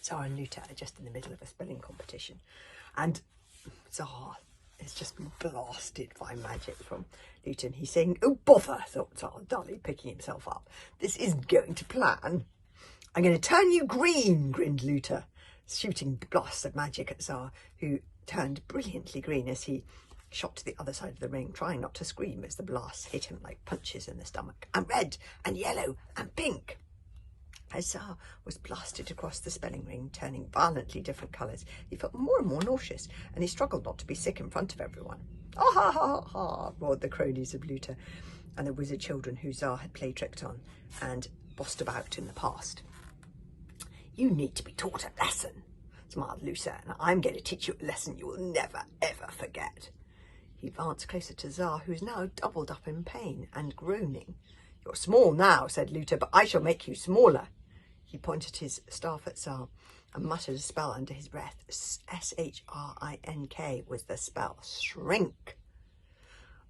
Tsar and Luta are just in the middle of a spelling competition, and Tsar is just blasted by magic from Luta, and he's saying, "Oh bother," thought Tsar, dully picking himself up. "This isn't going to plan. I'm going to turn you green," grinned Luta, shooting blasts of magic at Tsar, who turned brilliantly green as he shot to the other side of the ring, trying not to scream as the blasts hit him like punches in the stomach. "And red, and yellow, and pink." As Tsar was blasted across the spelling ring, turning violently different colours, he felt more and more nauseous, and he struggled not to be sick in front of everyone. "Ah ha ha ha!" roared the cronies of Luta and the wizard children who Tsar had play tricked on and bossed about in the past. "You need to be taught a lesson," smiled Luta, "and I'm going to teach you a lesson you will never, ever forget." He advanced closer to Tsar, who was now doubled up in pain and groaning. "You're small now," said Luta, "but I shall make you smaller." He pointed his staff at Tsar and muttered a spell under his breath. S-H-R-I-N-K was the spell. Shrink.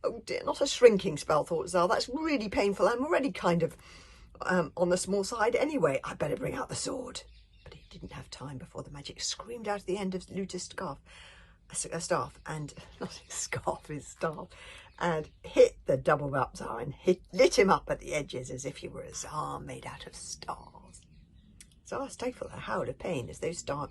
"Oh dear, not a shrinking spell," thought Tsar. "That's really painful. I'm already kind of on the small side anyway. I'd better bring out the sword." But he didn't have time before the magic screamed out at the end of Luta's staff, and not his scarf, his staff, and hit the double-up Tsar and lit him up at the edges as if he were a Tsar made out of stars. Tsar stifled a howl of pain as those stars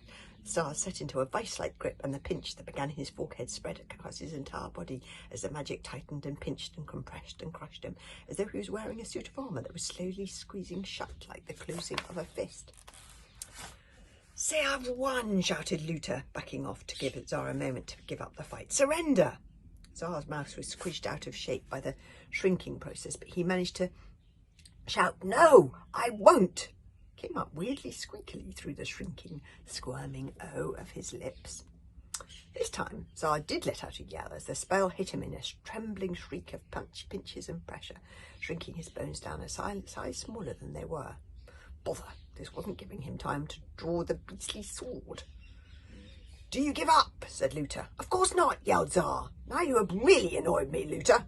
set into a vice-like grip, and the pinch that began in his forehead spread across his entire body as the magic tightened and pinched and compressed and crushed him, as though he was wearing a suit of armour that was slowly squeezing shut like the closing of a fist. "Say I've won," shouted Luta, backing off to give Tsar a moment to give up the fight. "Surrender!" Tsar's mouth was squished out of shape by the shrinking process, but he managed to shout, "No, I won't!" Came up weirdly squeakily through the shrinking, squirming O of his lips. This time, Tsar did let out a yell as the spell hit him in a trembling shriek of pinches and pressure, shrinking his bones down a size smaller than they were. Bother, this wasn't giving him time to draw the beastly sword. "Do you give up?" said Luta. "Of course not," yelled Tsar. "Now you have really annoyed me, Luta."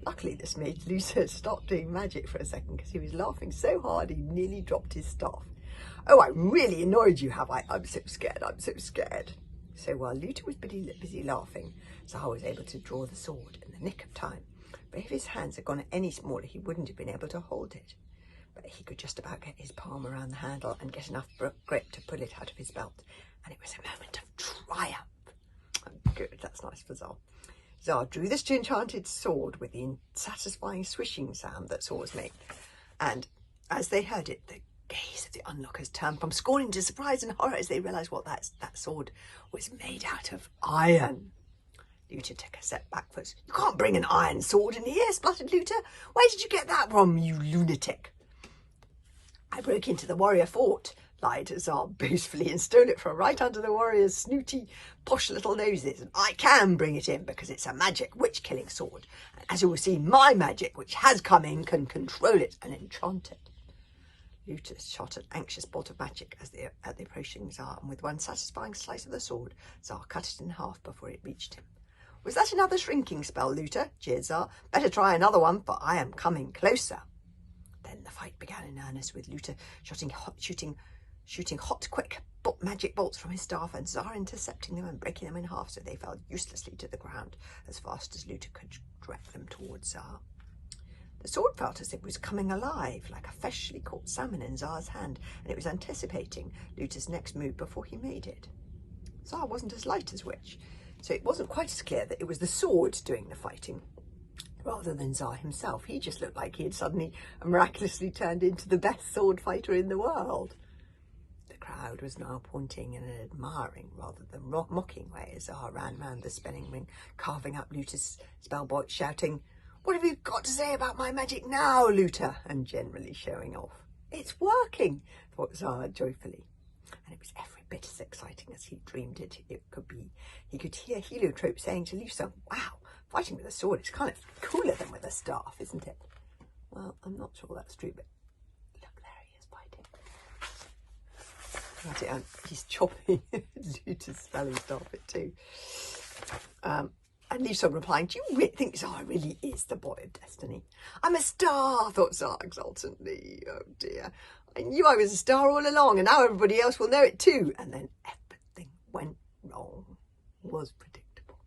Luckily, this made Luta stop doing magic for a second because he was laughing so hard he nearly dropped his staff. "Oh, I really annoyed you, have I? I'm so scared, I'm so scared." So while Luta was busy laughing, Tsar was able to draw the sword in the nick of time. But if his hands had gone any smaller, he wouldn't have been able to hold it. But he could just about get his palm around the handle and get enough grip to pull it out of his belt. And it was a moment of triumph. Oh, good, that's nice for Tsar. Tsar drew this enchanted sword with the satisfying swishing sound that swords make. And as they heard it, the gaze of the onlookers turned from scorn to surprise and horror as they realised what that sword was made out of iron. Luta took a step backwards. "You can't bring an iron sword in here," spluttered Luta. "Where did you get that from, you lunatic?" "I broke into the warrior fort," lied Tsar boastfully, "and stole it from right under the warriors' snooty, posh little noses. And I can bring it in because it's a magic witch-killing sword. And as you will see, my magic, which has come in, can control it and enchant it." Luta shot an anxious bolt of magic at the approaching Tsar, and with one satisfying slice of the sword, Tsar cut it in half before it reached him. "Was that another shrinking spell, Luta?" jeered Tsar. "Better try another one, for I am coming closer." Then the fight began in earnest, with Luta shooting hot, quick magic bolts from his staff, and Tsar intercepting them and breaking them in half so they fell uselessly to the ground as fast as Luta could direct them towards Tsar. The sword felt as if it was coming alive, like a freshly caught salmon in Tsar's hand, and it was anticipating Luta's next move before he made it. Tsar wasn't as light as Witch, so it wasn't quite as clear that it was the sword doing the fighting, rather than Tsar himself. He just looked like he had suddenly and miraculously turned into the best sword fighter in the world. The crowd was now pointing in an admiring rather than mocking way as Tsar ran round the spinning ring, carving up Luta's spellbolt, shouting, "What have you got to say about my magic now, Luta?" and generally showing off. "It's working," thought Tsar joyfully. And it was every bit as exciting as he dreamed it could be. He could hear Heliotrope saying to Luta, "Wow, fighting with a sword is kind of cooler than with a staff, isn't it?" Well, I'm not sure that's true, but look, there he is fighting. He's chopping Luta's spelling staff it too. And Luta replying, "Do you think Tsar really is the boy of destiny?" "I'm a star," thought Tsar exultantly. "Oh dear, I knew I was a star all along, and now everybody else will know it too. And then everything went wrong. It was predictable.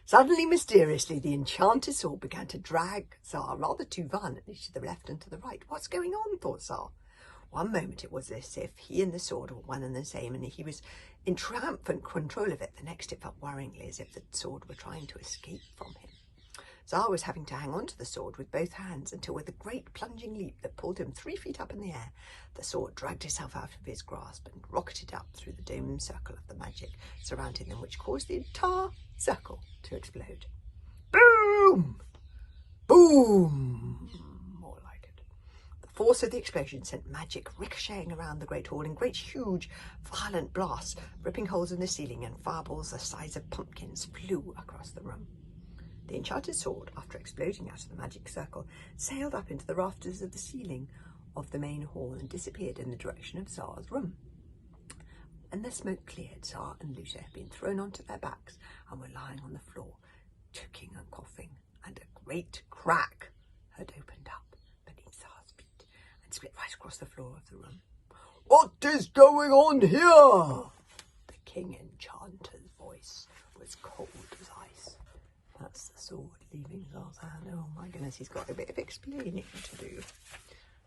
Suddenly, mysteriously, the enchanted sword began to drag Tsar rather too violently to the left and to the right. What's going on, thought Tsar. One moment it was as if he and the sword were one and the same, and he was in triumphant control of it. The next it felt worryingly as if the sword were trying to escape from him. Tsar was having to hang on to the sword with both hands until, with a great plunging leap that pulled him 3 feet up in the air, the sword dragged itself out of his grasp and rocketed up through the dome circle of the magic surrounding them, which caused the entire circle to explode. Boom! Boom! More like it. The force of the explosion sent magic ricocheting around the great hall in great, huge, violent blasts, ripping holes in the ceiling, and fireballs the size of pumpkins flew across the room. The enchanted sword, after exploding out of the magic circle, sailed up into the rafters of the ceiling of the main hall and disappeared in the direction of Tsar's room. When the smoke cleared, Tsar and Lucia had been thrown onto their backs and were lying on the floor, choking and coughing, and a great crack had opened up beneath Tsar's feet and split right across the floor of the room. "What is going on here?" The King Enchanter's voice was cold as ice. That's the sword leaving Tsar's hand. Oh my goodness, he's got a bit of explaining to do.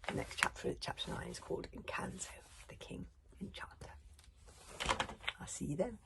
The next chapter, chapter 9, is called Encanto, the King Enchanter. I'll see you then.